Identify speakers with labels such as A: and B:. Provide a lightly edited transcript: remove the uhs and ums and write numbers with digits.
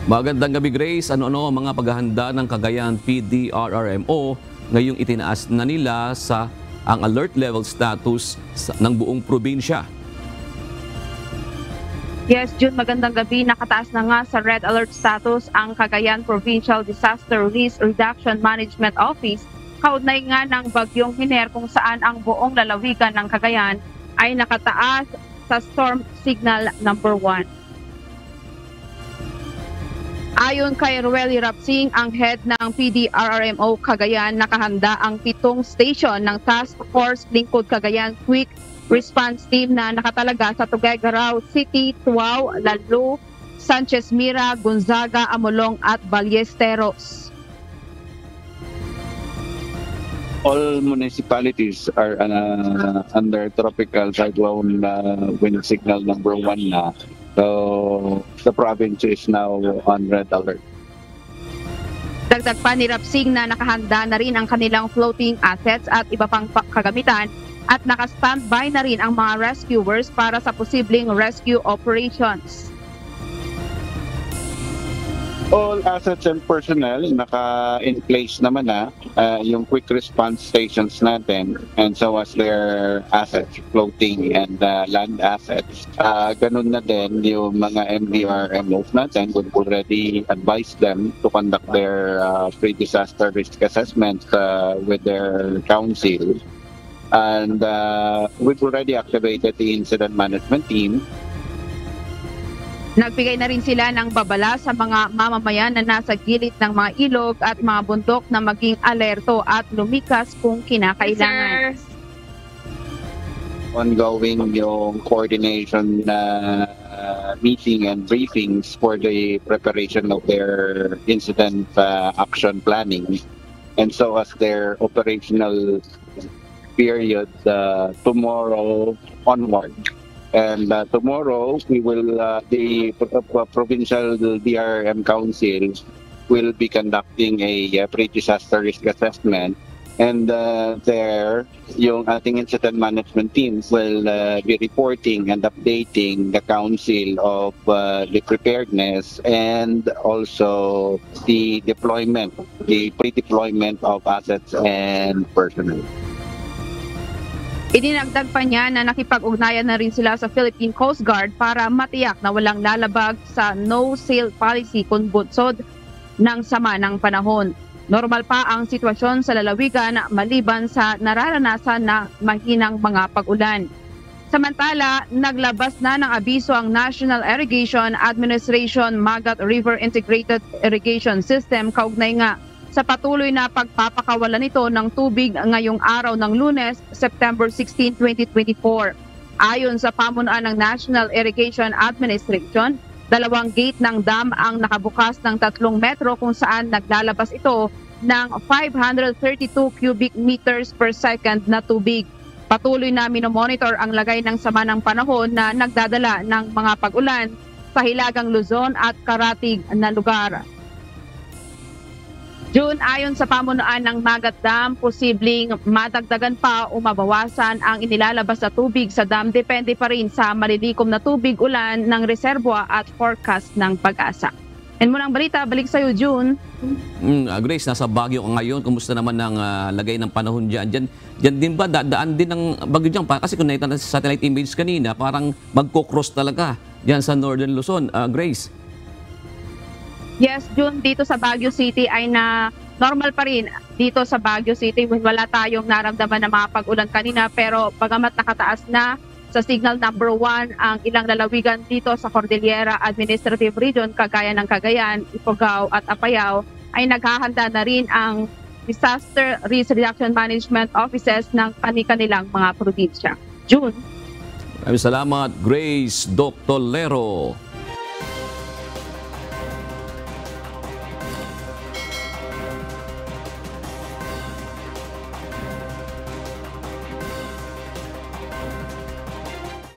A: Magandang gabi, Grace. Ano-ano ang mga paghahanda ng Cagayan PDRRMO ngayong itinaas na nila sa ang alert level status ng buong probinsya?
B: Yes, June, magandang gabi. Nakataas na nga sa red alert status ang Cagayan Provincial Disaster Risk Reduction Management Office kaugnay nga ng bagyong Hiner, kung saan ang buong lalawigan ng Cagayan ay nakataas sa storm signal number 1. Ayon kay Rueli Rapsing, ang head ng PDRRMO Cagayan, nakahanda ang 7 station ng Task Force Lingkod Cagayan Quick Response Team na nakatalaga sa Tuguegarao City, Tuao, Lalo, Sanchez Mira, Gonzaga, Amolong at Ballesteros.
C: All municipalities are under tropical cyclone wind signal number 1 na. So the province is now on red alert.
B: Dagdag pa ni Rapsing na nakahanda na rin ang kanilang floating assets at iba pang kagamitan at naka-standby na rin ang mga rescuers para sa posibleng rescue operations.
C: All assets and personnel naka-in place naman na yung quick response stations natin, and so as their assets, floating and land assets. Ganun na din yung mga MDRMOs natin. We've already advised them to conduct their pre-disaster risk assessment with their council. And we've already activated the incident management team.
B: Nagbigay na rin sila ng babala sa mga mamamayan na nasa gilid ng mga ilog at mga bundok na maging alerto at lumikas kung kinakailangan.
C: Ongoing yung coordination meeting and briefings for the preparation of their incident action planning, and so as their operational period tomorrow onward. And tomorrow, we will the provincial DRM Council will be conducting a pre-disaster risk assessment. And there, yung ating incident management teams will be reporting and updating the council of the preparedness and also the deployment, the pre-deployment of assets and personnel.
B: Idinagdag pa niya na nakipag-ugnayan na rin sila sa Philippine Coast Guard para matiyak na walang lalabag sa no-sail policy kung bunsod ng sama ng panahon. Normal pa ang sitwasyon sa lalawigan maliban sa nararanasan na mahinang mga pag-ulan. Samantala, naglabas na ng abiso ang National Irrigation Administration Magat River Integrated Irrigation System kaugnay nga sa patuloy na pagpapakawalan nito ng tubig ngayong araw ng Lunes, September 16, 2024. Ayon sa pamunuan ng National Irrigation Administration, 2 gate ng dam ang nakabukas ng 3 metro kung saan naglalabas ito ng 532 cubic meters per second na tubig. Patuloy na minomonitor ang lagay ng sama ng panahon na nagdadala ng mga pag-ulan sa Hilagang Luzon at karatig na lugar. June, ayon sa pamunuan ng Magat Dam, posibleng madagdagan pa o mabawasan ang inilalabas na tubig sa dam. Depende pa rin sa malilikom na tubig ulan ng reservoir at forecast ng Pag-asa. And munang balita, balik sa iyo, June.
A: Grace, nasa Baguio ka ngayon. Kumusta naman ang lagay ng panahon dyan? Diyan din ba, daan din ng bagyo dyan? Kasi kung nakita na sa satellite image kanina, parang magkocross talaga dyan sa Northern Luzon. Grace?
B: Yes, June, dito sa Baguio City ay na normal pa rin. Dito sa Baguio City, wala tayong naramdaman na mga pag-ulan kanina, pero bagamat nakataas na sa signal number 1 ang ilang lalawigan dito sa Cordillera Administrative Region, kagaya ng Cagayan, Ifugao at Apayao, ay naghahanda na rin ang Disaster Risk Reduction Management Offices ng kanilang mga probinsya. June.
A: Maraming salamat, Grace Dr. Lero.